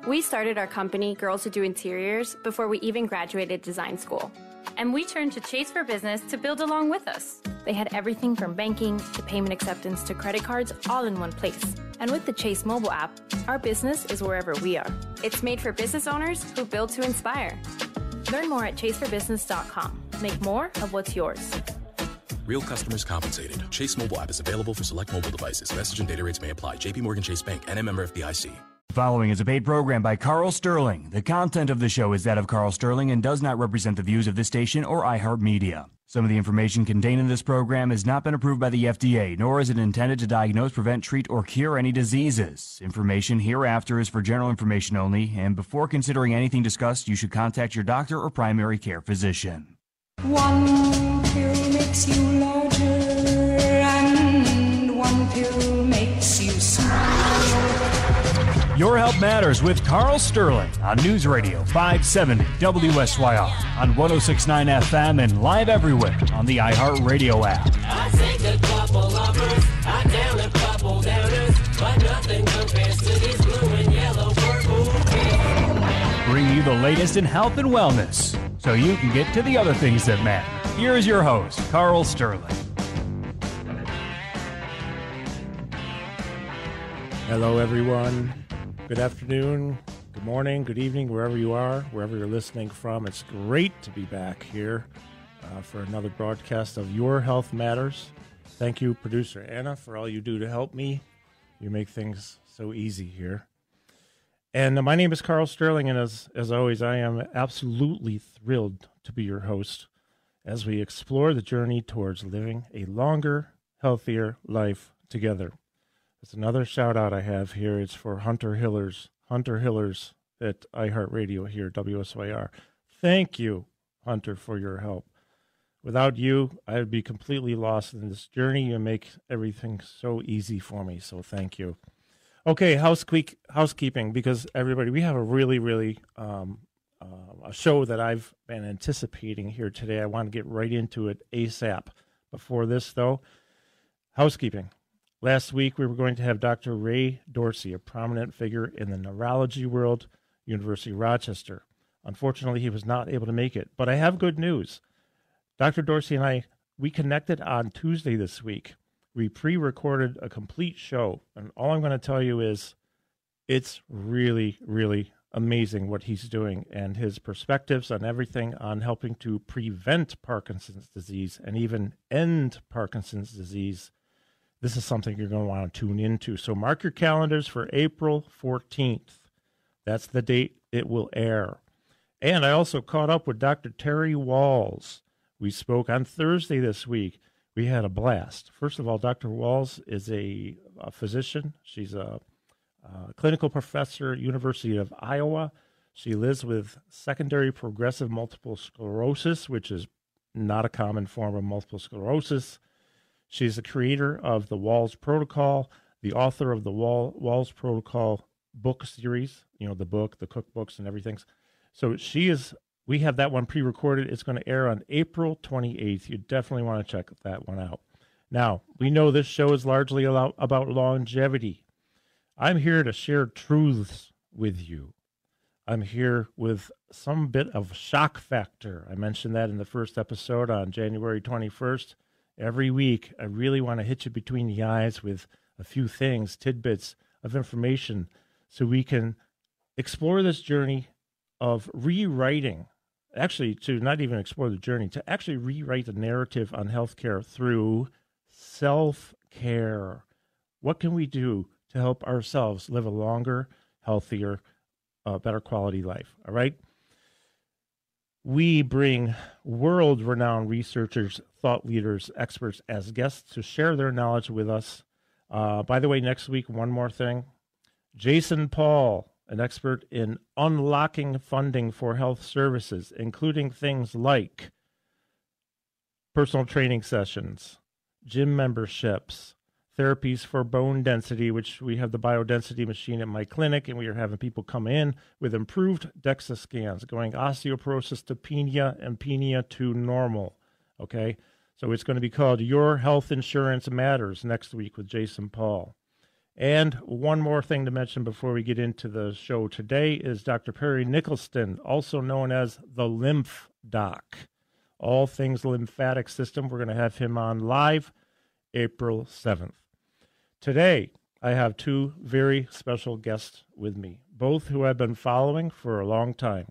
We started our company, Girls Who Do Interiors, before we even graduated design school. And we turned to Chase for Business to build along with us. They had everything from banking to payment acceptance to credit cards all in one place. And with the Chase mobile app, our business is wherever we are. It's made for business owners who build to inspire. Learn more at chaseforbusiness.com. Make more of what's yours. Real customers compensated. Chase mobile app is available for select mobile devices. Message and data rates may apply. JP Morgan Chase Bank, NA member FDIC. The following is a paid program by Carl Sterling. The content of the show is that of Carl Sterling and does not represent the views of this station or iHeartMedia. Some of the information contained in this program has not been approved by the FDA, nor is it intended to diagnose, prevent, treat, or cure any diseases. Information hereafter is for general information only, and before considering anything discussed, you should contact your doctor or primary care physician. One pill makes you larger, and one pill makes you smaller. Your Health Matters with Carl Sterling on News Radio 570 WSYR on 106.9 FM and live everywhere on the iHeartRadio app. I take a couple lovers, I down a couple downers, but nothing compares to these blue and yellow purple. Bring you the latest in health and wellness so you can get to the other things that matter. Here is your host, Carl Sterling. Hello, everyone. Good afternoon, good morning, good evening, wherever you are, wherever you're listening from. It's great to be back here for another broadcast of Your Health Matters. Thank you, Producer Anna, for all you do to help me. You make things so easy here. And my name is Carl Sterling, and as always, I am absolutely thrilled to be your host as we explore the journey towards living a longer, healthier life together. There's another shout out I have here. It's for Hunter Hillers at iHeartRadio here at WSYR. Thank you, Hunter, for your help. Without you, I would be completely lost in this journey. You make everything so easy for me, so thank you. Okay, housekeeping, because everybody, we have a really a show that I've been anticipating here today. I want to get right into it ASAP. Before this, though, housekeeping. Last week, we were going to have Dr. Ray Dorsey, a prominent figure in the neurology world, University of Rochester. Unfortunately, he was not able to make it, but I have good news. Dr. Dorsey and we connected on Tuesday this week. We pre-recorded a complete show, and all I'm going to tell you is it's really, really amazing what he's doing and his perspectives on everything on helping to prevent Parkinson's disease and even end Parkinson's disease. This is something you're going to want to tune into. So mark your calendars for April 14th. That's the date it will air. And I also caught up with Dr. Terry Walls. We spoke on Thursday this week. We had a blast. First of all, Dr. Walls is a physician. She's a clinical professor at University of Iowa. She lives with secondary progressive multiple sclerosis, which is not a common form of multiple sclerosis. She's the creator of the Walls Protocol, the author of the Walls Protocol book series, the book, the cookbooks and everything. So we have that one pre-recorded. It's going to air on April 28th. You definitely want to check that one out. Now, we know this show is largely about longevity. I'm here to share truths with you. I'm here with some bit of shock factor. I mentioned that in the first episode on January 21st. Every week, I really want to hit you between the eyes with a few things, tidbits of information, so we can explore this journey of rewriting, actually to not even explore the journey, to actually rewrite the narrative on healthcare through self-care. What can we do to help ourselves live a longer, healthier, better quality life? All right? We bring world-renowned researchers, thought leaders, experts as guests to share their knowledge with us. By the way, next week, one more thing. Jason Paul, an expert in unlocking funding for health services, including things like personal training sessions, gym memberships, therapies for bone density, which we have the biodensity machine at my clinic, and we are having people come in with improved DEXA scans, going osteoporosis to penia and penia to normal, okay? So it's going to be called Your Health Insurance Matters next week with Jason Paul. And one more thing to mention before we get into the show today is Dr. Perry Nicholson, also known as the Lymph Doc. All things lymphatic system. We're going to have him on live April 7th. Today, I have two very special guests with me, both who I've been following for a long time.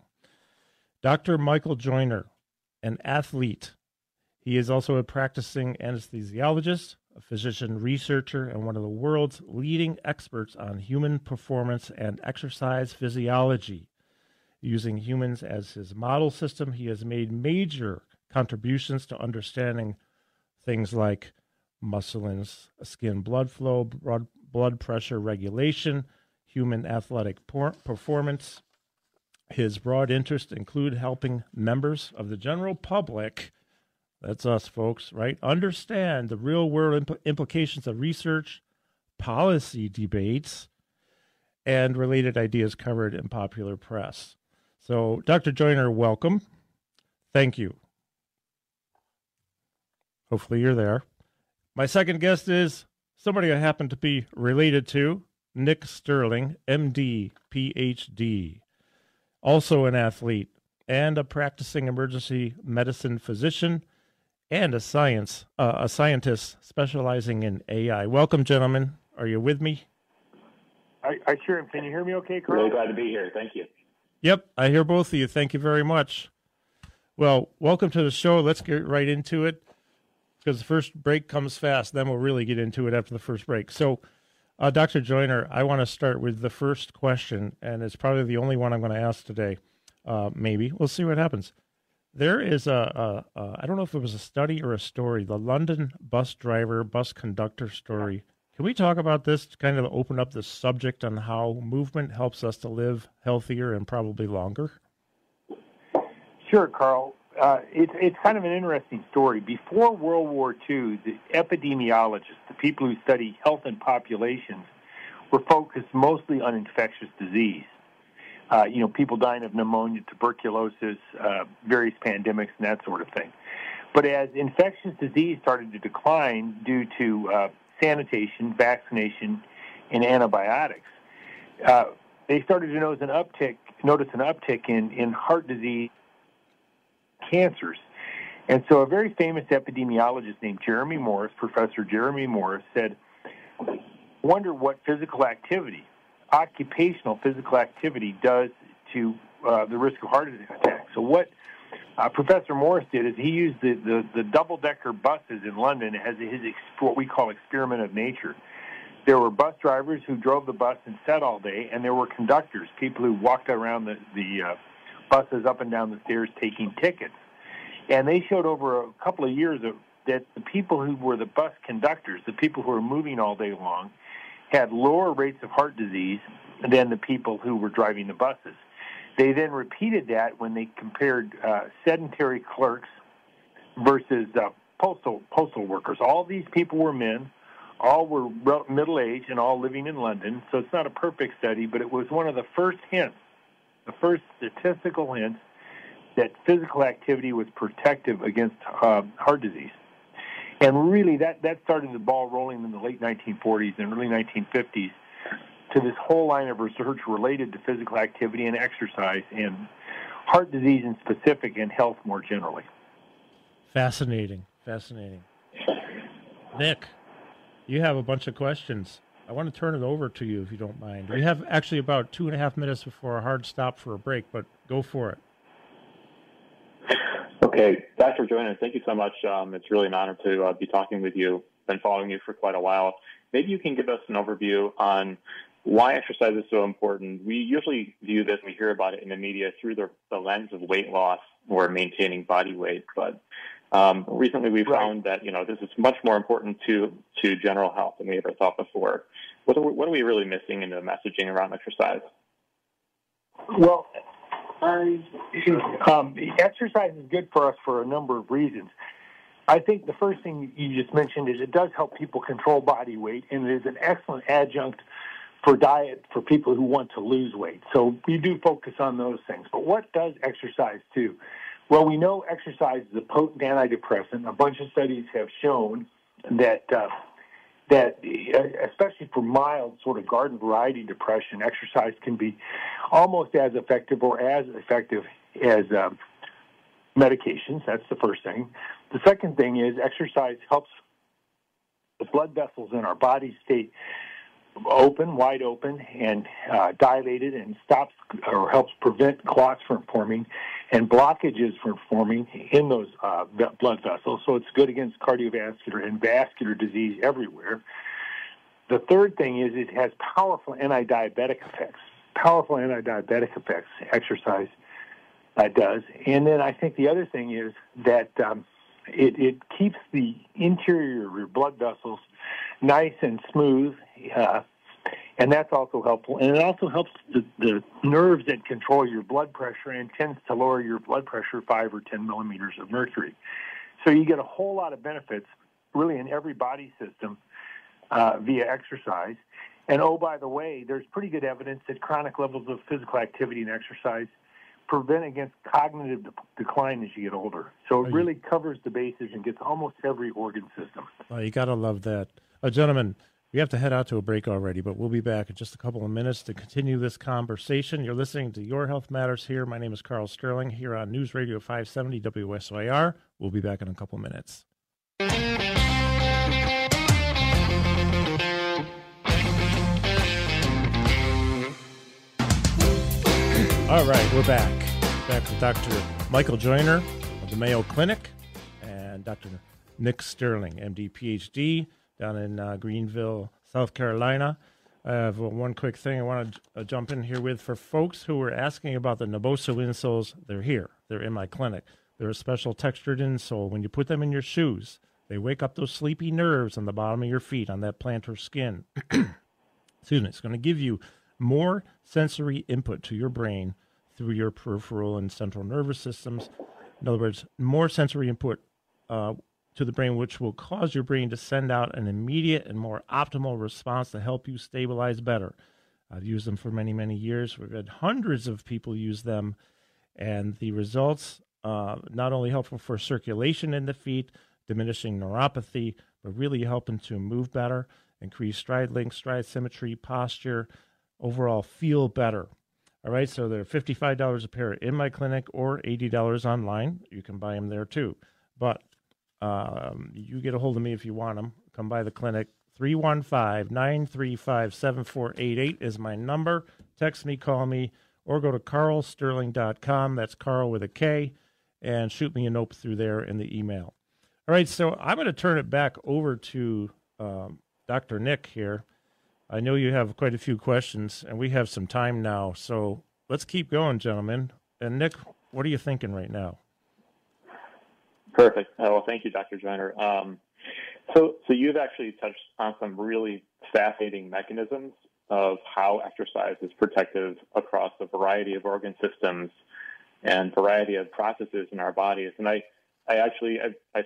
Dr. Michael Joyner, an athlete. He is also a practicing anesthesiologist, a physician researcher, and one of the world's leading experts on human performance and exercise physiology. Using humans as his model system, he has made major contributions to understanding things like muscle and skin blood flow, blood pressure regulation, human athletic performance. His broad interests include helping members of the general public, that's us folks, right, understand the real-world implications of research, policy debates, and related ideas covered in popular press. So, Dr. Joyner, welcome. Thank you. Hopefully you're there. My second guest is somebody I happen to be related to, Nick Sterling, MD, PhD, also an athlete and a practicing emergency medicine physician and a scientist specializing in AI. Welcome, gentlemen. Are you with me? I sure am. Can you hear me okay, Carl? Really glad to be here. Thank you. Yep, I hear both of you. Thank you very much. Well, welcome to the show. Let's get right into it because the first break comes fast. Then we'll really get into it after the first break. So, Dr. Joyner, I want to start with the first question, and it's probably the only one I'm going to ask today. Maybe. We'll see what happens. There is I don't know if it was a study or a story, the London bus conductor story. Can we talk about this to kind of open up the subject on how movement helps us to live healthier and probably longer? Sure, Carl. It's kind of an interesting story. Before World War II, the epidemiologists, the people who study health and populations, were focused mostly on infectious disease. People dying of pneumonia, tuberculosis, various pandemics, and that sort of thing. But as infectious disease started to decline due to sanitation, vaccination, and antibiotics, they started to notice an uptick in heart disease, cancers. And so a very famous epidemiologist named Professor Jeremy Morris, said, wonder what occupational physical activity does to the risk of heart attack. So what Professor Morris did is he used the double-decker buses in London as what we call experiment of nature. There were bus drivers who drove the bus and sat all day, and there were conductors, people who walked around the buses up and down the stairs taking tickets. And they showed over a couple of years that the people who were the bus conductors, the people who were moving all day long, had lower rates of heart disease than the people who were driving the buses. They then repeated that when they compared sedentary clerks versus postal workers. All these people were men, all were middle-aged, and all living in London. So it's not a perfect study, but it was one of the first hints, the first statistical hints that physical activity was protective against heart disease. And really, that started the ball rolling in the late 1940s and early 1950s to this whole line of research related to physical activity and exercise and heart disease in specific and health more generally. Fascinating. Nick, you have a bunch of questions. I want to turn it over to you if you don't mind. We have actually about 2.5 minutes before a hard stop for a break, but go for it. Okay, Dr. Joyner, thank you so much. It's really an honor to be talking with you. Been following you for quite a while. Maybe you can give us an overview on why exercise is so important. We usually view this, we hear about it in the media through the lens of weight loss or maintaining body weight. But recently we found that, this is much more important to general health than we ever thought before. What are we really missing in the messaging around exercise? Well, exercise is good for us for a number of reasons. I think the first thing you just mentioned is it does help people control body weight, and it is an excellent adjunct for diet for people who want to lose weight. So we do focus on those things. But what does exercise do? Well, we know exercise is a potent antidepressant. A bunch of studies have shown that that, especially for mild sort of garden variety depression, exercise can be almost as effective or as effective as medications. That's the first thing. The second thing is exercise helps the blood vessels in our body stay open, wide open, and dilated, and stops or helps prevent clots from forming and blockages from forming in those blood vessels. So it's good against cardiovascular and vascular disease everywhere. The third thing is it has powerful anti-diabetic effects. Powerful anti-diabetic effects, exercise does. And then I think the other thing is that it keeps the interior of your blood vessels nice and smooth, and that's also helpful. And it also helps the nerves that control your blood pressure and tends to lower your blood pressure 5 or 10 millimeters of mercury. So you get a whole lot of benefits really in every body system via exercise. And oh, by the way, there's pretty good evidence that chronic levels of physical activity and exercise prevent against cognitive decline as you get older. So it really covers the bases and gets almost every organ system. Well, you got to love that. Gentlemen, we have to head out to a break already, but we'll be back in just a couple of minutes to continue this conversation. You're listening to Your Health Matters here. My name is Carl Sterling here on News Radio 570 WSYR. We'll be back in a couple of minutes. All right, we're back. Back with Dr. Michael Joyner of the Mayo Clinic and Dr. Nick Sterling, MD, PhD, down in Greenville, South Carolina. I have one quick thing I want to jump in here with. For folks who were asking about the Naboso insoles, they're here. They're in my clinic. They're a special textured insole. When you put them in your shoes, they wake up those sleepy nerves on the bottom of your feet, on that plantar skin. Excuse me. It's going to give you more sensory input to your brain through your peripheral and central nervous systems. In other words, more sensory input to the brain, which will cause your brain to send out an immediate and more optimal response to help you stabilize better. I've used them for many, many years. We've had hundreds of people use them, and the results not only helpful for circulation in the feet, diminishing neuropathy, but really helping to move better, increase stride length, stride symmetry, posture, overall feel better. All right, so they're $55 a pair in my clinic or $80 online. You can buy them there too. But you get a hold of me if you want them. Come by the clinic. 315-935-7488 is my number. Text me, call me, or go to carlsterling.com. That's Carl with a K, and shoot me a note through there in the email. All right, so I'm going to turn it back over to Dr. Nick here. I know you have quite a few questions, and we have some time now, so let's keep going, gentlemen. And Nick, what are you thinking right now? Perfect. Well, thank you, Dr. Joyner. So you've actually touched on some really fascinating mechanisms of how exercise is protective across a variety of organ systems and variety of processes in our bodies. And I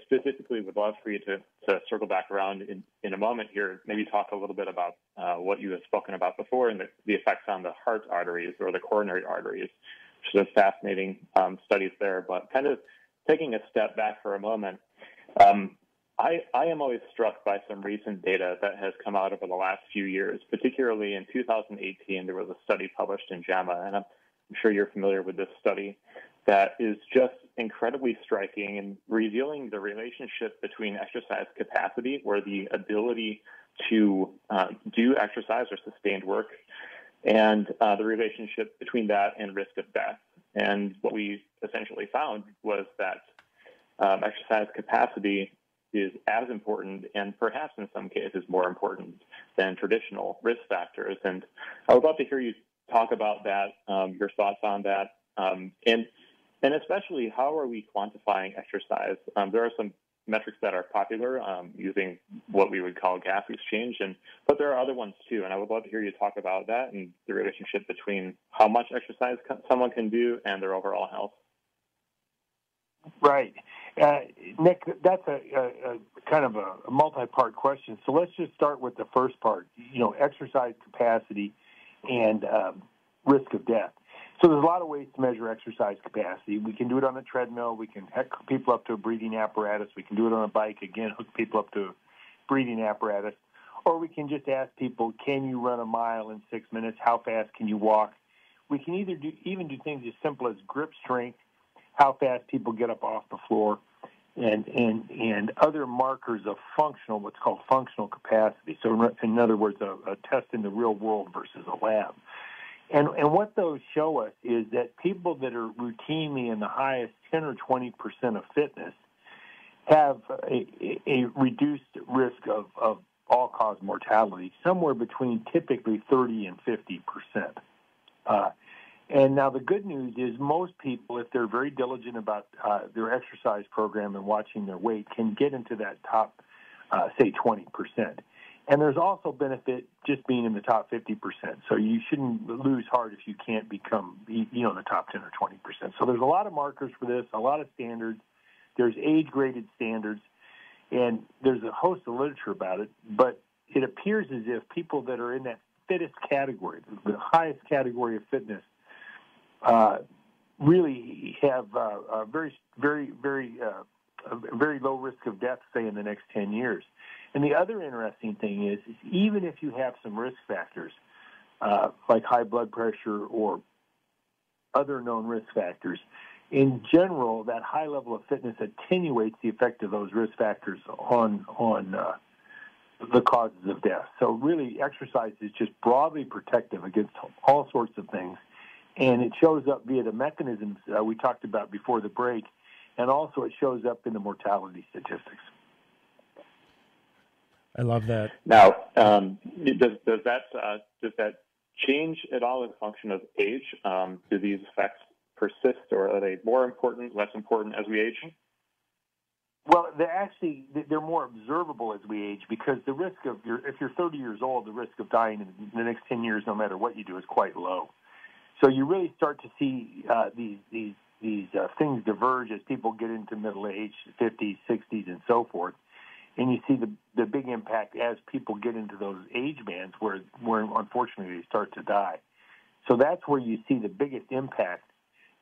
specifically would love for you to circle back around in a moment here, maybe talk a little bit about what you have spoken about before and the effects on the heart arteries or the coronary arteries, which is fascinating studies there. But kind of taking a step back for a moment, I am always struck by some recent data that has come out over the last few years. Particularly in 2018, there was a study published in JAMA, and I'm sure you're familiar with this study, that is just incredibly striking and revealing the relationship between exercise capacity, or the ability to do exercise or sustained work, and the relationship between that and risk of death. And what we essentially found was that exercise capacity is as important, and perhaps in some cases more important, than traditional risk factors. And I would love to hear you talk about that, your thoughts on that, and especially how are we quantifying exercise? There are some metrics that are popular using what we would call gas exchange, but there are other ones too. And I would love to hear you talk about that and the relationship between how much exercise someone can do and their overall health. Right. Nick, that's a kind of a multi-part question. So let's just start with the first part, exercise capacity and risk of death. So there's a lot of ways to measure exercise capacity. We can do it on a treadmill. We can hook people up to a breathing apparatus. We can do it on a bike, again, hook people up to a breathing apparatus. Or we can just ask people, can you run a mile in 6 minutes? How fast can you walk? We can even do things as simple as grip strength, how fast people get up off the floor, and other markers of what's called functional capacity. So in other words, a test in the real world versus a lab. And what those show us is that people that are routinely in the highest 10 or 20% of fitness have a reduced risk of all-cause mortality, somewhere between typically 30 and 50%. And now the good news is most people, if they're very diligent about their exercise program and watching their weight, can get into that top, say, 20%. And there's also benefit just being in the top 50%. So you shouldn't lose heart if you can't become, in the top 10 or 20%. So there's a lot of markers for this, a lot of standards. There's age-graded standards, and there's a host of literature about it. But it appears as if people that are in that fittest category, the highest category of fitness, really have a very, very, very, very low risk of death, say, in the next 10 years. And the other interesting thing is even if you have some risk factors, like high blood pressure or other known risk factors, in general, that high level of fitness attenuates the effect of those risk factors on the causes of death. So really, exercise is just broadly protective against all sorts of things. And it shows up via the mechanisms we talked about before the break, and also it shows up in the mortality statistics. I love that. Now, does that change at all as a function of age? Do these effects persist, or are they more important, less important as we age? Well, they're more observable as we age, because the risk of if you're 30 years old, the risk of dying in the next 10 years, no matter what you do, is quite low. So you really start to see these things diverge as people get into middle age, 50s, 60s, and so forth. And you see the big impact as people get into those age bands where unfortunately they start to die. So that's where you see the biggest impact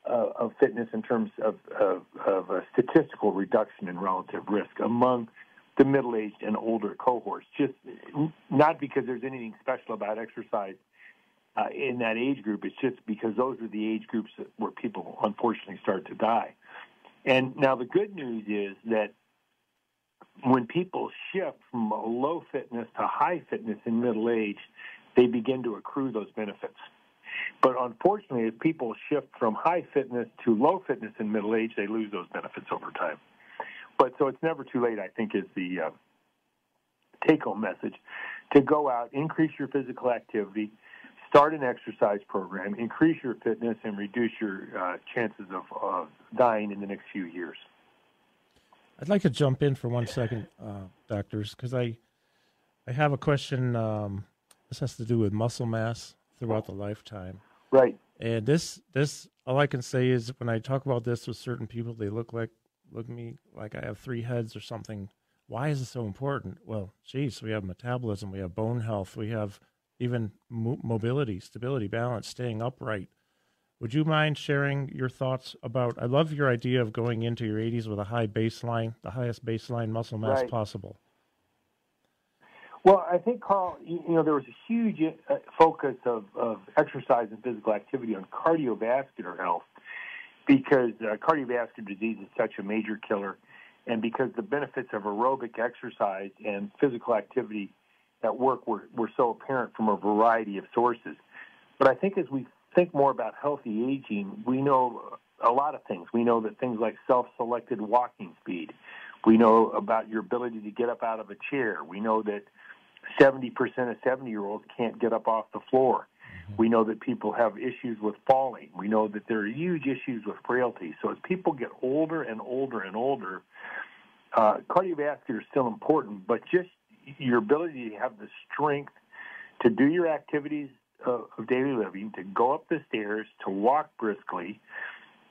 of fitness in terms of a statistical reduction in relative risk among the middle-aged and older cohorts. Just not because there's anything special about exercise in that age group. It's just because those are the age groups where people unfortunately start to die. And now the good news is that when people shift from low fitness to high fitness in middle age, they begin to accrue those benefits. But unfortunately, if people shift from high fitness to low fitness in middle age, they lose those benefits over time. But so it's never too late, I think, is the take-home message, to go out, increase your physical activity, start an exercise program, increase your fitness, and reduce your chances of dying in the next few years. I'd like to jump in for 1 second, doctors, because I have a question. This has to do with muscle mass throughout the lifetime. Right. And this all I can say is when I talk about this with certain people, they look at me like I have 3 heads or something. Why is it so important? Well, geez, we have metabolism, we have bone health, we have even mobility, stability, balance, staying upright. Would you mind sharing your thoughts about, I love your idea of going into your 80s with a high baseline, the highest baseline muscle mass possible. Well, I think, Carl, there was a huge focus of exercise and physical activity on cardiovascular health because cardiovascular disease is such a major killer, and because the benefits of aerobic exercise and physical activity at work were so apparent from a variety of sources. But I think as we think more about healthy aging, we know a lot of things. We know that things like self-selected walking speed. We know about your ability to get up out of a chair. We know that 70% of 70-year-olds can't get up off the floor. We know that people have issues with falling. We know that there are huge issues with frailty. So as people get older and older and older, cardiovascular is still important, but just your ability to have the strength to do your activities of daily living, to go up the stairs, to walk briskly,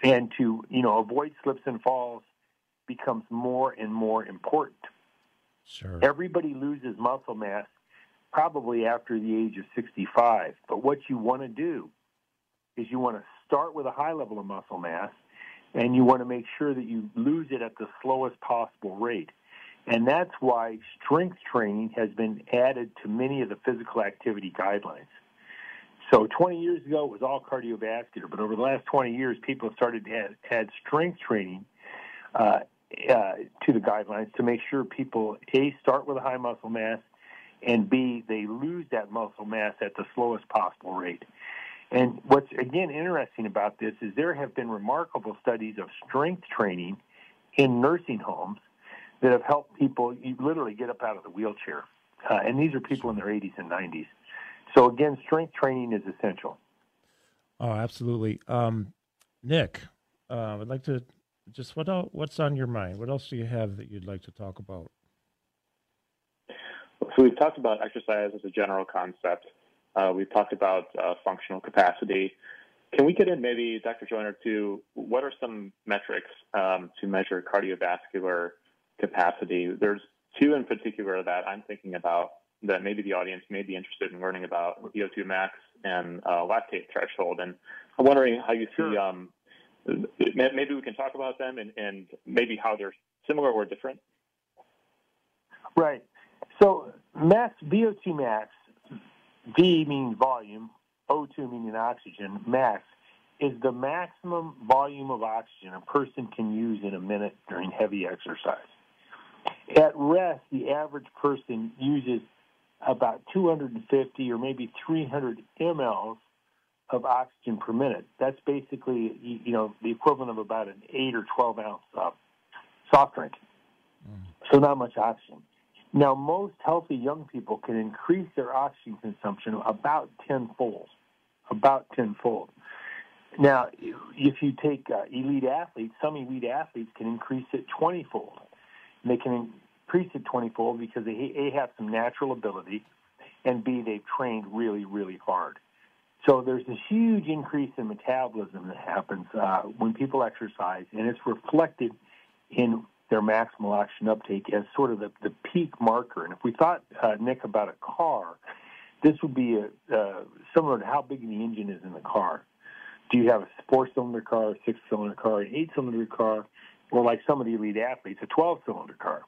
and to avoid slips and falls becomes more and more important. Sure. Everybody loses muscle mass probably after the age of 65. But what you want to do is you want to start with a high level of muscle mass, and you want to make sure that you lose it at the slowest possible rate. And that's why strength training has been added to many of the physical activity guidelines. So 20 years ago, it was all cardiovascular, but over the last 20 years, people have started to add strength training to the guidelines to make sure people, A, start with a high muscle mass, and B, they lose that muscle mass at the slowest possible rate. And what's, again, interesting about this is there have been remarkable studies of strength training in nursing homes that have helped people literally get up out of the wheelchair. And these are people in their 80s and 90s. So, again, strength training is essential. Oh, absolutely. Nick, I'd like to just, what's on your mind? What else do you have that you'd like to talk about? So we've talked about exercise as a general concept. We've talked about functional capacity. Can we get in maybe, Dr. Joyner, to what are some metrics to measure cardiovascular capacity? There's two in particular that I'm thinking about that maybe the audience may be interested in learning about: VO2 max and lactate threshold. And I'm wondering how you see, maybe we can talk about them and maybe how they're similar or different. Right. So VO2 max, V meaning volume, O2 meaning oxygen, max is the maximum volume of oxygen a person can use in a minute during heavy exercise. At rest, the average person uses about 250 or maybe 300 mLs of oxygen per minute. That's basically, the equivalent of about an 8 or 12 ounce soft drink. So not much oxygen. Now, most healthy young people can increase their oxygen consumption about tenfold. Now, if you take elite athletes, some elite athletes can increase it 20-fold. And they can increase it 20-fold because they have some natural ability, and B, they've trained really, really hard. So there's a huge increase in metabolism that happens when people exercise, and it's reflected in their maximal oxygen uptake as sort of the peak marker. And if we thought, Nick, about a car, this would be similar to how big the engine is in the car. Do you have a 4-cylinder car, a 6-cylinder car, an 8-cylinder car, or like some of the elite athletes, a 12-cylinder car?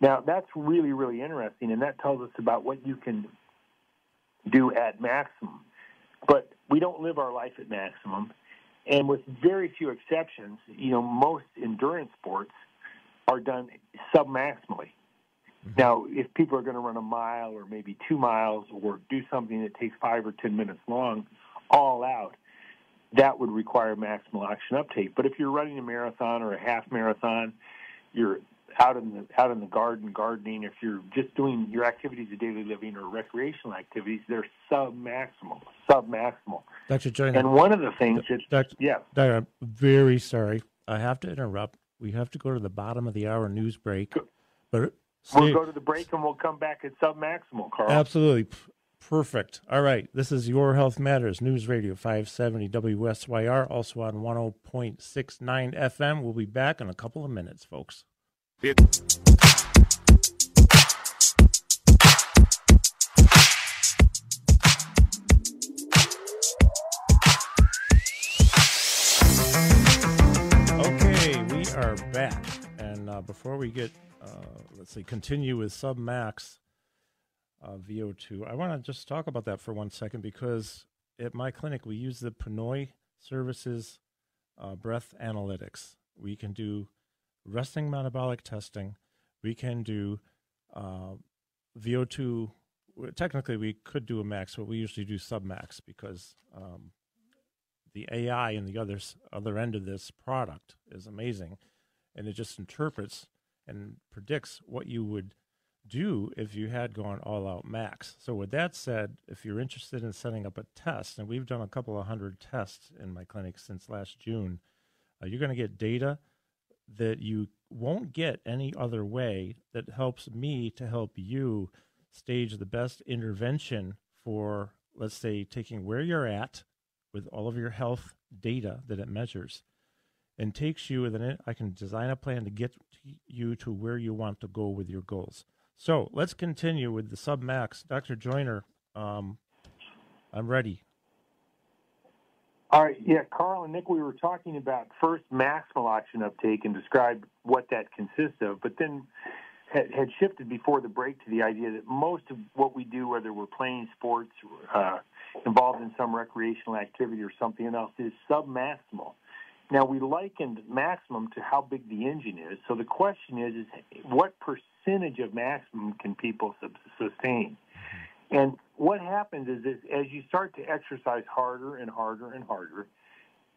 Now, that's really, really interesting, and that tells us about what you can do at maximum. But we don't live our life at maximum, and with very few exceptions, most endurance sports are done sub-maximally. Now, if people are going to run a mile or maybe 2 miles or do something that takes 5 or 10 minutes long, all out, that would require maximal oxygen uptake. But if you're running a marathon or a half marathon, you're out in the gardening, if you're just doing your activities of daily living or recreational activities, they're sub-maximal. Dr. Joyner. And one of the things Doctor, I'm very sorry. I have to interrupt. We have to go to the bottom of the hour news break. But we'll go to the break and we'll come back at sub-maximal, Carl. Absolutely. Perfect. All right. This is Your Health Matters, News Radio 570 WSYR, also on 10.69 FM. We'll be back in a couple of minutes, folks. Okay, we are back. And before we get, continue with sub-max VO2, I want to just talk about that for 1 second, because at my clinic, we use the Pinoy Services breath analytics. We can do resting metabolic testing. We can do VO2. Technically, we could do a max, but we usually do sub-max because the AI in the other end of this product is amazing, and it just interprets and predicts what you would do if you had gone all-out max. So with that said, if you're interested in setting up a test, and we've done a couple of hundred tests in my clinic since last June, you're going to get data that you won't get any other way that helps me to help you stage the best intervention for, let's say, taking where you're at with all of your health data that it measures and takes you, and then I can design a plan to get you to where you want to go with your goals. So let's continue with the sub-max. Dr. Joyner, I'm ready. All right, Carl and Nick, we were talking about first maximal oxygen uptake and described what that consists of, but then had shifted before the break to the idea that most of what we do, whether we're playing sports, involved in some recreational activity or something else, is submaximal. Now, we likened maximum to how big the engine is. So the question is what percentage of maximum can people sustain? And what happens is as you start to exercise harder and harder and harder,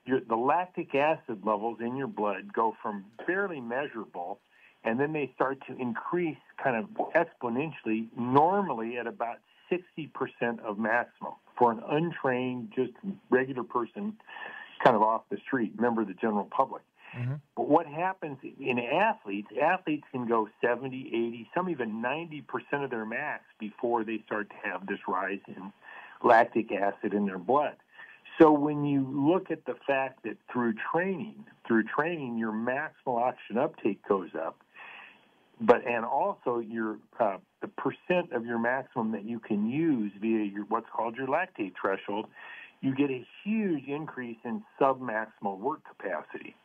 the lactic acid levels in your blood go from barely measurable, and then they start to increase kind of exponentially, normally at about 60% of maximum for an untrained, just regular person kind of off the street, member of the general public. Mm-hmm. But what happens in athletes can go 70, 80, some even 90% of their max before they start to have this rise in lactic acid in their blood. So when you look at the fact that through training, your maximal oxygen uptake goes up, and also your the percent of your maximum that you can use via your what's called your lactate threshold, you get a huge increase in submaximal work capacity.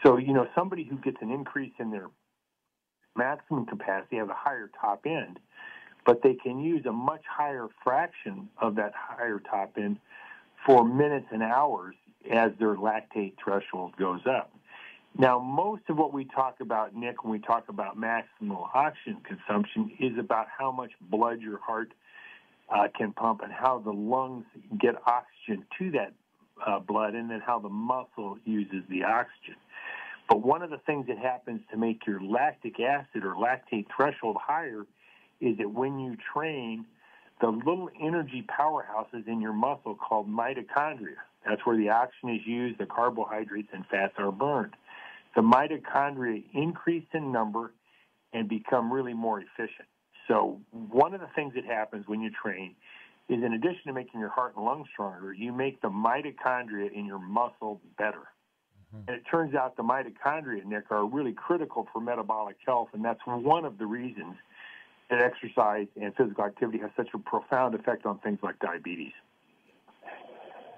So, somebody who gets an increase in their maximum capacity has a higher top end, but they can use a much higher fraction of that higher top end for minutes and hours as their lactate threshold goes up. Now, most of what we talk about, Nick, when we talk about maximal oxygen consumption is about how much blood your heart can pump and how the lungs get oxygen to that blood, and then how the muscle uses the oxygen. But one of the things that happens to make your lactic acid or lactate threshold higher is that when you train, the little energy powerhouses in your muscle called mitochondria, that's where the oxygen is used, the carbohydrates and fats are burned. The mitochondria increase in number and become really more efficient. So one of the things that happens when you train is, in addition to making your heart and lungs stronger, you make the mitochondria in your muscle better. Mm-hmm. And it turns out the mitochondria, Nick, are really critical for metabolic health, and that's one of the reasons that exercise and physical activity has such a profound effect on things like diabetes.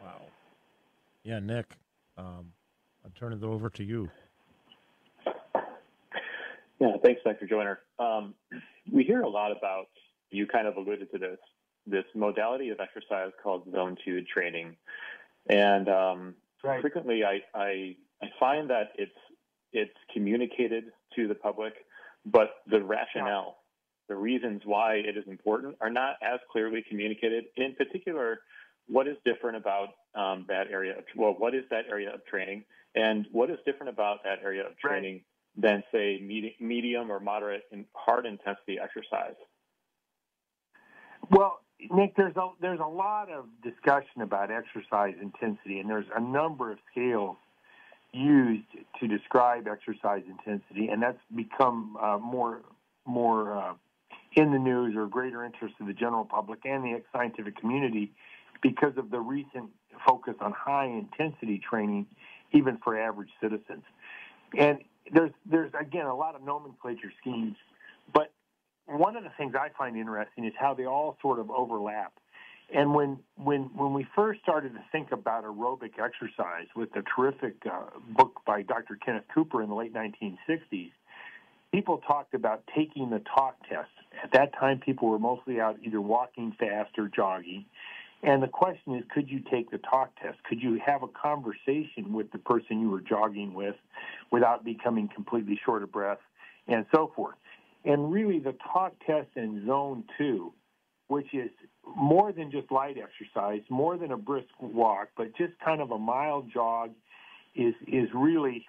Wow. Yeah, Nick, I'll turn it over to you. Yeah, thanks, Dr. Joyner. We hear a lot about, you kind of alluded to this modality of exercise called Zone 2 training. And right. Frequently I find that it's communicated to the public, but the rationale, the reasons why it is important are not as clearly communicated. In particular, what is different about that area what is that area of training, and what is different about that area of training than, say, medium or moderate and hard intensity exercise? Well, Nick, there's a lot of discussion about exercise intensity, and there's a number of scales used to describe exercise intensity, and that's become more in the news or greater interest of the general public and the scientific community because of the recent focus on high-intensity training, even for average citizens. And there's again, a lot of nomenclature schemes, but one of the things I find interesting is how they all sort of overlap. And when we first started to think about aerobic exercise with the terrific book by Dr. Kenneth Cooper in the late 1960s, people talked about taking the talk test. At that time, people were mostly out either walking fast or jogging. And the question is, could you take the talk test? Could you have a conversation with the person you were jogging with without becoming completely short of breath and so forth? And really the talk test in Zone 2, which is more than just light exercise, more than a brisk walk, but just kind of a mild jog is really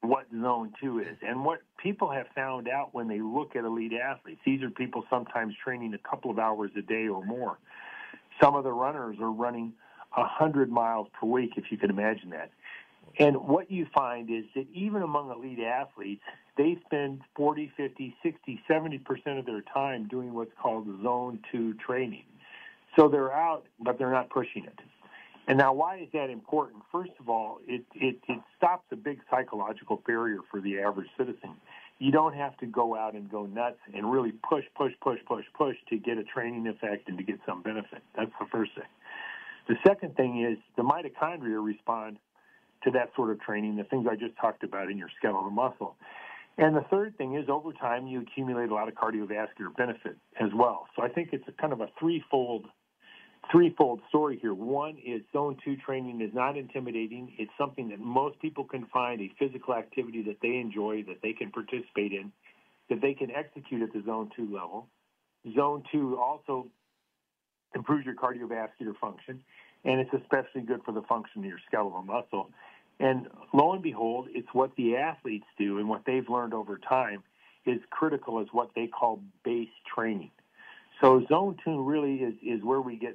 what Zone 2 is. And what people have found out when they look at elite athletes, these are people sometimes training a couple of hours a day or more. Some of the runners are running 100 miles per week, if you can imagine that. And what you find is that even among elite athletes, they spend 40, 50, 60, 70% of their time doing what's called Zone 2 training. So they're out, but they're not pushing it. And now why is that important? First of all, it stops a big psychological barrier for the average citizen. You don't have to go out and go nuts and really push to get a training effect and to get some benefit. That's the first thing. The second thing is the mitochondria respond to that sort of training, the things I just talked about in your skeletal muscle. And the third thing is, over time, you accumulate a lot of cardiovascular benefit as well. So I think it's a kind of a threefold story here. One is Zone 2 training is not intimidating. It's something that most people can find, a physical activity that they enjoy, that they can participate in, that they can execute at the Zone 2 level. Zone 2 also improves your cardiovascular function, and it's especially good for the function of your skeletal muscle. And lo and behold, it's what the athletes do, and what they've learned over time is critical as what they call base training. So Zone 2 really is where we get,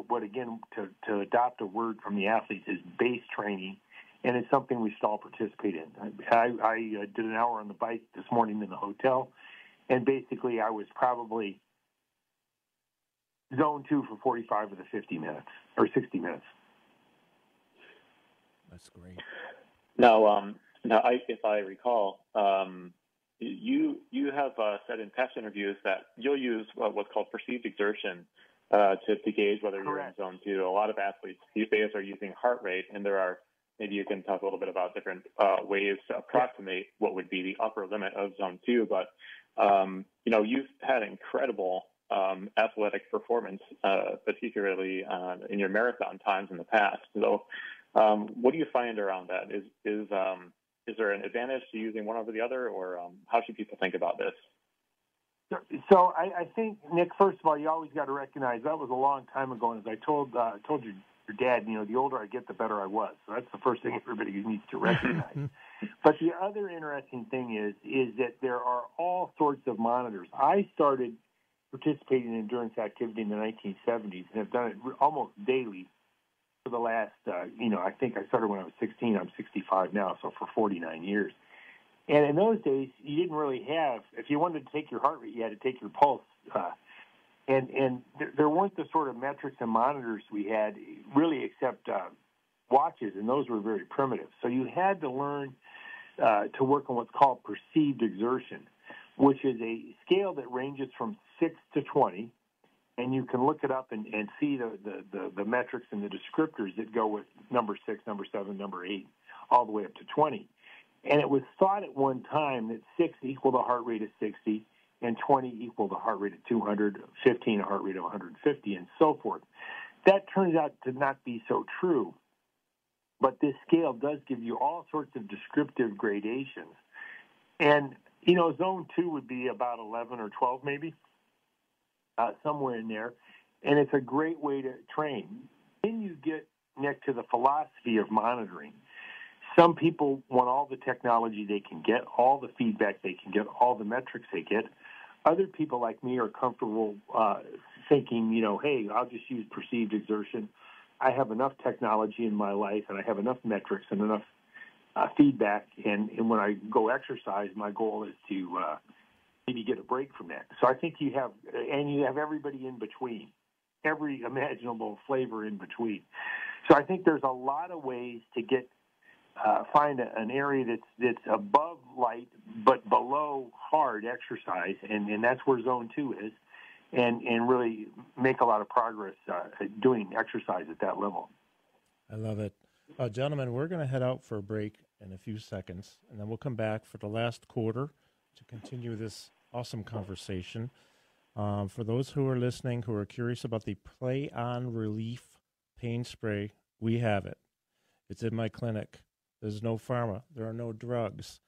what again, to adopt a word from the athletes, is base training, and it's something we should all participate in. I did an hour on the bike this morning in the hotel, and basically I was probably Zone 2 for 45 of the 50 minutes, or 60 minutes. That's great. Now, if I recall, you have said in past interviews that you'll use what's called perceived exertion to gauge whether Correct. you're in Zone 2. A lot of athletes these days are using heart rate, and there are, maybe you can talk a little bit about different ways to approximate what would be the upper limit of Zone 2. But, you've had incredible athletic performance, particularly in your marathon times in the past. So what do you find around that? Is there an advantage to using one over the other, or how should people think about this? So I think, Nick, first of all, you always got to recognize that was a long time ago. And as I told your dad, the older I get, the better I was. So that's the first thing everybody needs to recognize. But the other interesting thing is that there are all sorts of monitors. I started participating in endurance activity in the 1970s and have done it almost daily for the last, I think I started when I was 16. I'm 65 now, so for 49 years. And in those days, you didn't really have, if you wanted to take your heart rate, you had to take your pulse. And there weren't the sort of metrics and monitors we had really except watches, and those were very primitive. So you had to learn to work on what's called perceived exertion, which is a scale that ranges from 6 to 20, and you can look it up and see the metrics and the descriptors that go with number 6, number 7, number 8, all the way up to 20. And it was thought at one time that 6 equaled a heart rate of 60, and 20 equaled a heart rate of 200, 15 a heart rate of 150, and so forth. That turns out to not be so true, but this scale does give you all sorts of descriptive gradations. And, Zone 2 would be about 11 or 12 maybe, somewhere in there, and it's a great way to train. Then you get, Nick, to the philosophy of monitoring. Some people want all the technology they can get, all the feedback they can get, all the metrics they get. Other people like me are comfortable thinking, hey, I'll just use perceived exertion. I have enough technology in my life, and I have enough metrics and enough feedback, and when I go exercise, my goal is to maybe get a break from that. So I think you have everybody in between, every imaginable flavor in between. So I think there's a lot of ways to get find an area that's above light but below hard exercise, and that's where Zone 2 is, and really make a lot of progress doing exercise at that level. I love it. Gentlemen, we're going to head out for a break in a few seconds, and then we'll come back for the last quarter to continue this awesome conversation. For those who are listening who are curious about the Play On Relief pain spray, we have it. It's in my clinic. There's no pharma. There are no drugs.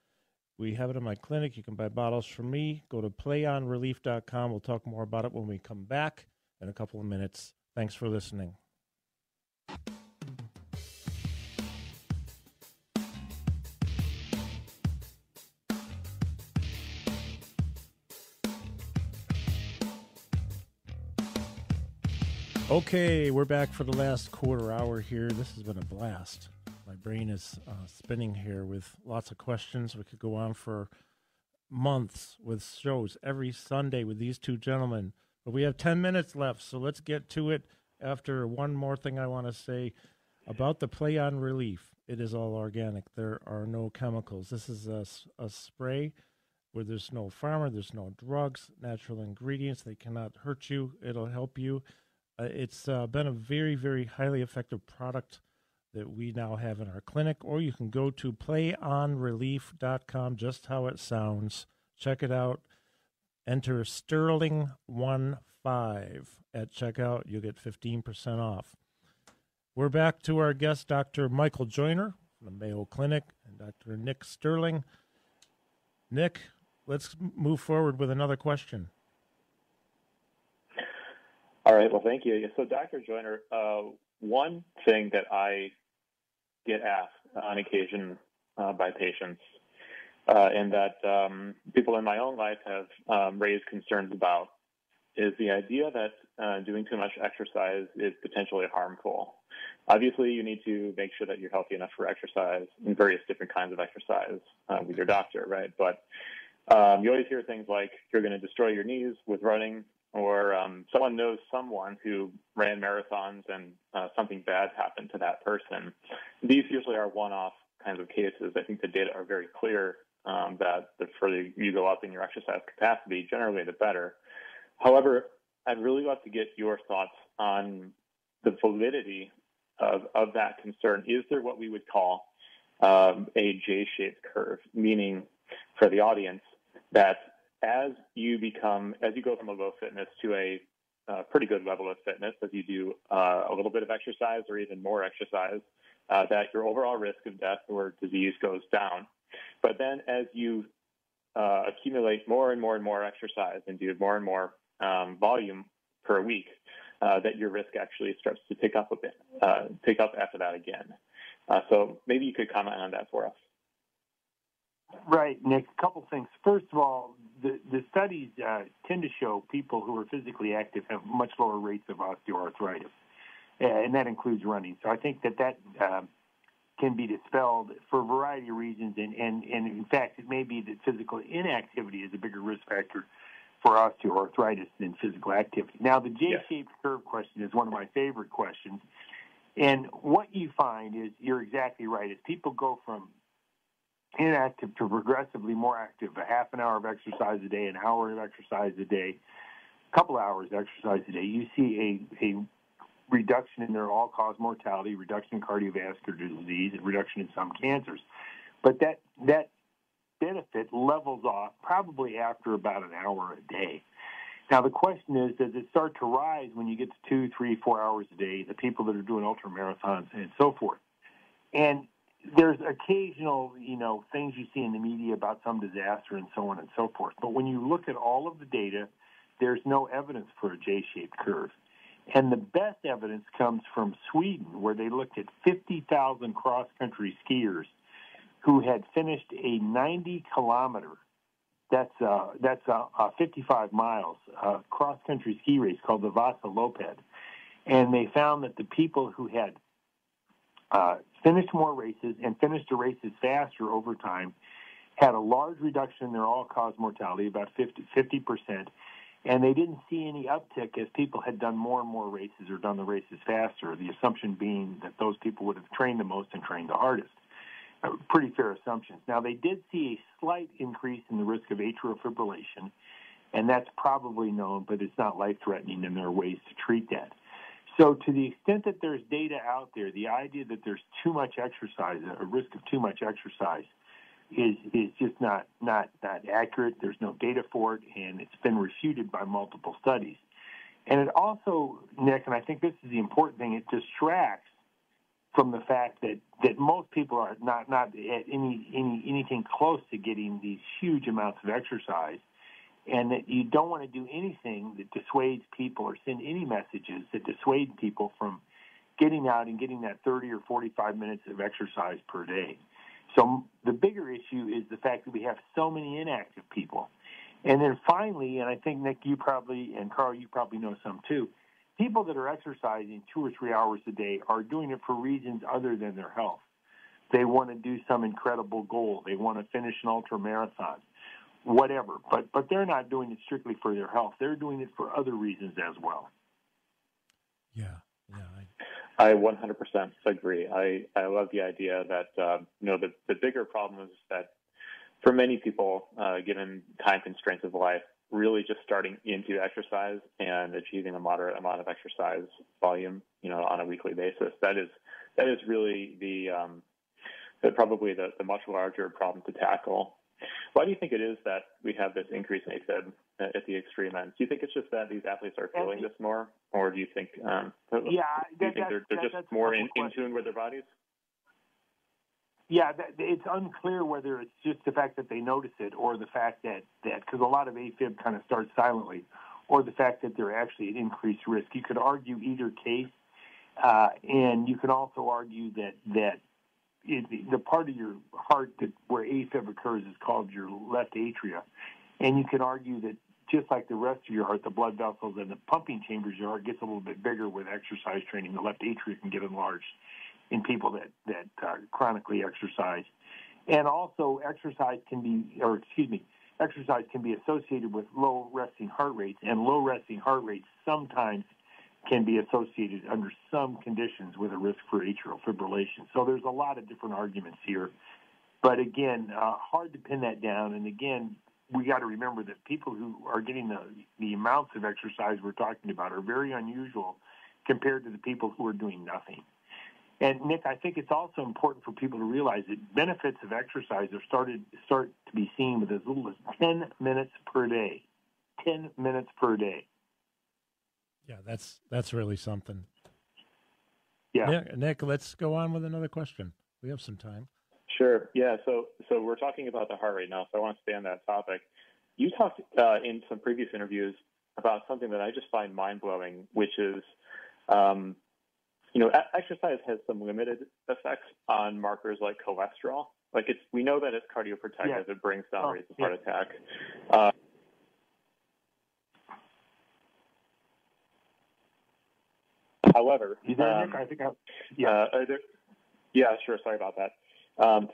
We have it in my clinic. You can buy bottles from me. Go to playonrelief.com. We'll talk more about it when we come back in a couple of minutes. Thanks for listening. Okay, we're back for the last quarter hour here. This has been a blast. My brain is spinning here with lots of questions. We could go on for months with shows every Sunday with these two gentlemen. But we have 10 minutes left, so let's get to it after one more thing I want to say about the Play On Relief. It is all organic. There are no chemicals. This is a spray where there's no pharma, there's no drugs, natural ingredients. They cannot hurt you. It'll help you. It's been a very, very highly effective product that we now have in our clinic, or you can go to playonrelief.com, just how it sounds. Check it out. Enter Sterling15 at checkout. You'll get 15% off. We're back to our guest, Dr. Michael Joyner from the Mayo Clinic, and Dr. Nick Sterling. Nick, let's move forward with another question. All right. Well, thank you. So, Dr. Joyner, one thing that I get asked on occasion by patients, and that people in my own life have raised concerns about, is the idea that doing too much exercise is potentially harmful. Obviously, you need to make sure that you're healthy enough for exercise and various different kinds of exercise with your doctor, right? But you always hear things like you're going to destroy your knees with running, or someone knows someone who ran marathons and something bad happened to that person. These usually are one-off kinds of cases. I think the data are very clear that the further you go up in your exercise capacity, generally the better. However, I'd really love to get your thoughts on the validity of that concern. Is there what we would call a J-shaped curve, meaning for the audience that as you go from a low fitness to a pretty good level of fitness, as you do a little bit of exercise or even more exercise, that your overall risk of death or disease goes down. But then as you accumulate more and more and more exercise and do more and more volume per week, that your risk actually starts to pick up a bit, pick up after that again. So maybe you could comment on that for us. Right, Nick. A couple things. First of all, the studies tend to show people who are physically active have much lower rates of osteoarthritis, and that includes running. So I think that can be dispelled for a variety of reasons, and in fact, it may be that physical inactivity is a bigger risk factor for osteoarthritis than physical activity. Now, the J-shaped curve question is one of my favorite questions, and what you find is you're exactly right. As people go from inactive to progressively more active, a half an hour of exercise a day, an hour of exercise a day, a couple hours of exercise a day, you see a reduction in their all-cause mortality, reduction in cardiovascular disease, and reduction in some cancers. But that benefit levels off probably after about an hour a day. Now, the question is, does it start to rise when you get to 2, 3, 4 hours a day, the people that are doing ultramarathons and so forth? And there's occasional, things you see in the media about some disaster and so on and so forth. But when you look at all of the data, there's no evidence for a J-shaped curve. And the best evidence comes from Sweden, where they looked at 50,000 cross-country skiers who had finished a 90-kilometer, that's 55 miles, cross-country ski race called the Vasa Loped. And they found that the people who had finished more races and finished the races faster over time had a large reduction in their all-cause mortality, about 50%, and they didn't see any uptick as people had done more and more races or done the races faster, the assumption being that those people would have trained the most and trained the hardest. Pretty fair assumptions. Now, they did see a slight increase in the risk of atrial fibrillation, and that's probably known, but it's not life-threatening, and there are ways to treat that. So to the extent that there's data out there, the idea that there's too much exercise, a risk of too much exercise, is just not accurate. There's no data for it, and it's been refuted by multiple studies. And it also, Nick, and I think this is the important thing, it distracts from the fact that most people are not at anything close to getting these huge amounts of exercise, and that you don't want to do anything that dissuades people or send any messages that dissuade people from getting out and getting that 30 or 45 minutes of exercise per day. So the bigger issue is the fact that we have so many inactive people. And then finally, and I think, Nick, you probably, and Carl, you probably know some too, people that are exercising 2 or 3 hours a day are doing it for reasons other than their health. They want to do some incredible goal. They want to finish an ultramarathon, whatever. But they're not doing it strictly for their health. They're doing it for other reasons as well. Yeah. I 100% agree. I love the idea that, the bigger problem is that for many people, given time constraints of life, really just starting into exercise and achieving a moderate amount of exercise volume, on a weekly basis, that is that is really probably the much larger problem to tackle. Why do you think it is that we have this increase in AFib at the extreme end? Do you think it's just that these athletes are feeling this more, or do you think they're just more in tune with their bodies? Yeah, it's unclear whether it's just the fact that they notice it or the fact that because a lot of AFib kind of starts silently, or the fact that they're actually at increased risk. You could argue either case, and you can also argue that the part of your heart where AFib occurs is called your left atria, and you can argue that just like the rest of your heart, the blood vessels and the pumping chambers of your heart gets a little bit bigger with exercise training. The left atria can get enlarged in people that chronically exercise. And also exercise can be associated with low resting heart rates, and low resting heart rates sometimes can be associated under some conditions with a risk for atrial fibrillation. So there's a lot of different arguments here. But again, hard to pin that down. And again, we got to remember that people who are getting the amounts of exercise we're talking about are very unusual compared to the people who are doing nothing. And Nick, I think it's also important for people to realize that benefits of exercise are start to be seen with as little as 10 minutes per day. 10 minutes per day. Yeah, that's really something. Yeah, Nick, let's go on with another question. We have some time. Sure. Yeah. So we're talking about the heart rate now, so I want to stay on that topic. You talked in some previous interviews about something that I just find mind blowing, which is, exercise has some limited effects on markers like cholesterol. Like we know that it's cardioprotective. Yeah. It brings down rates of heart attack. However, you there, Nick? I think yeah, sure. Sorry about that.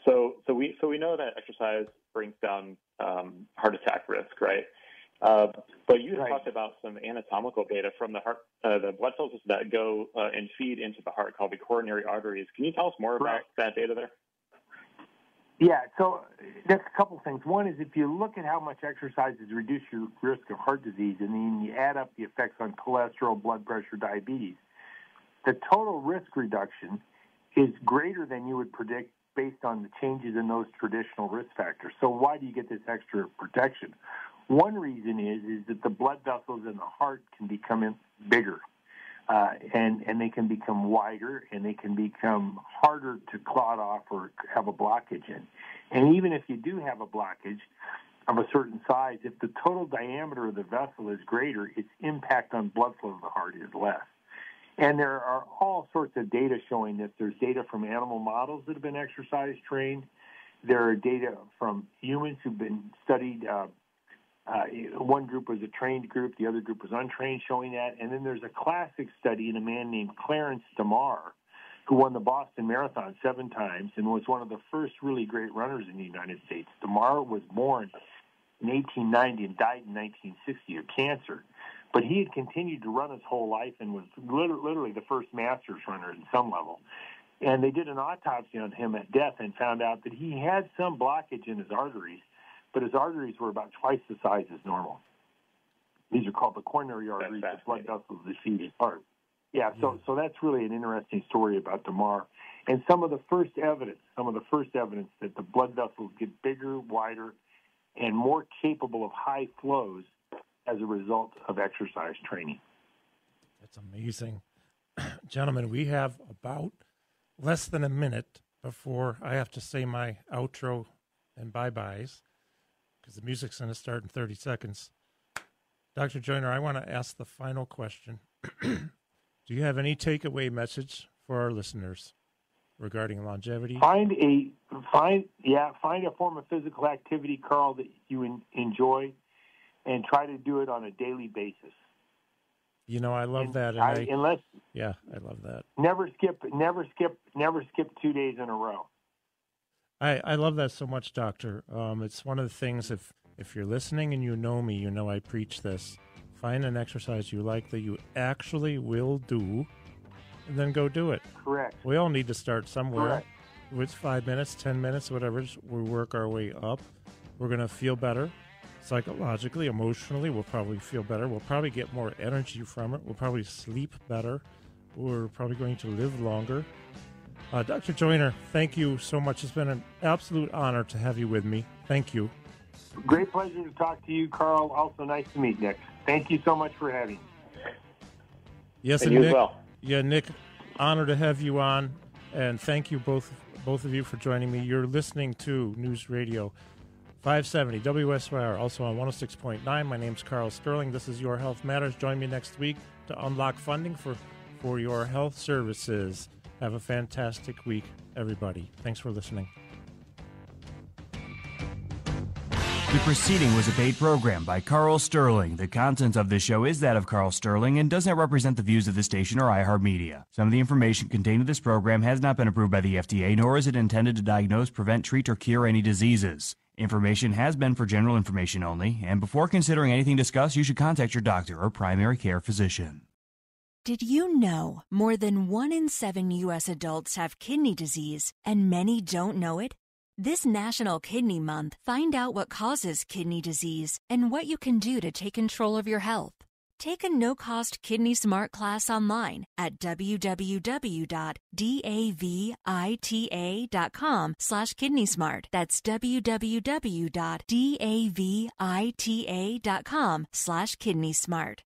So we know that exercise brings down heart attack risk, right? But you talked about some anatomical data from the heart, the blood cells that go and feed into the heart called the coronary arteries. Can you tell us more about that data there? Yeah, so that's a couple things. One is if you look at how much exercise has reduced your risk of heart disease, and then you add up the effects on cholesterol, blood pressure, diabetes, the total risk reduction is greater than you would predict based on the changes in those traditional risk factors. So why do you get this extra protection? One reason is that the blood vessels in the heart can become bigger, and they can become wider, and they can become harder to clot off or have a blockage in. And even if you do have a blockage of a certain size, if the total diameter of the vessel is greater, its impact on blood flow to the heart is less. And there are all sorts of data showing this. There's data from animal models that have been exercise trained. There are data from humans who've been studied. One group was a trained group, the other group was untrained, showing that. And then there's a classic study in a man named Clarence DeMar, who won the Boston Marathon 7 times and was one of the first really great runners in the United States. DeMar was born in 1890 and died in 1960 of cancer. But he had continued to run his whole life and was literally the first Masters runner at some level. And they did an autopsy on him at death and found out that he had some blockage in his arteries, but his arteries were about twice the size as normal. These are called the coronary arteries, the blood vessels that feed his heart. Yeah, so that's really an interesting story about DeMar. And some of the first evidence that the blood vessels get bigger, wider, and more capable of high flows as a result of exercise training. That's amazing. Gentlemen, we have about less than a minute before I have to say my outro and bye-byes because the music's going to start in 30 seconds. Dr. Joyner, I want to ask the final question. Do you have any takeaway message for our listeners regarding longevity? Find a form of physical activity, Carl, that you enjoy, and try to do it on a daily basis. You know, I love that. I love that. Never skip 2 days in a row. I love that so much, Doctor. It's one of the things, if you're listening and you know me, you know I preach this. Find an exercise you like that you actually will do, and then go do it. Correct. We all need to start somewhere. Correct. With 5 minutes, 10 minutes, whatever, we work our way up. We're going to feel better. Psychologically, emotionally, we'll probably feel better. We'll probably get more energy from it. We'll probably sleep better. We're probably going to live longer. Dr. Joyner, thank you so much. It's been an absolute honor to have you with me. Thank you. Great pleasure to talk to you, Carl. Also nice to meet Nick. Thank you so much for having me. Yes, and you Nick, as well. Yeah, Nick, honor to have you on, and thank you both of you for joining me. You're listening to News Radio 570 WSYR, also on 106.9. My name's Carl Sterling. This is Your Health Matters. Join me next week to unlock funding for your health services. Have a fantastic week, everybody. Thanks for listening. The proceeding was a paid program by Carl Sterling. The content of this show is that of Carl Sterling and does not represent the views of the station or iHeartMedia. Some of the information contained in this program has not been approved by the FDA, nor is it intended to diagnose, prevent, treat, or cure any diseases. Information has been for general information only, and before considering anything discussed, you should contact your doctor or primary care physician. Did you know more than 1 in 7 U.S. adults have kidney disease, and many don't know it? This National Kidney Month, find out what causes kidney disease and what you can do to take control of your health. Take a no-cost Kidney Smart class online at www.davita.com/KidneySmart. That's www.davita.com/KidneySmart.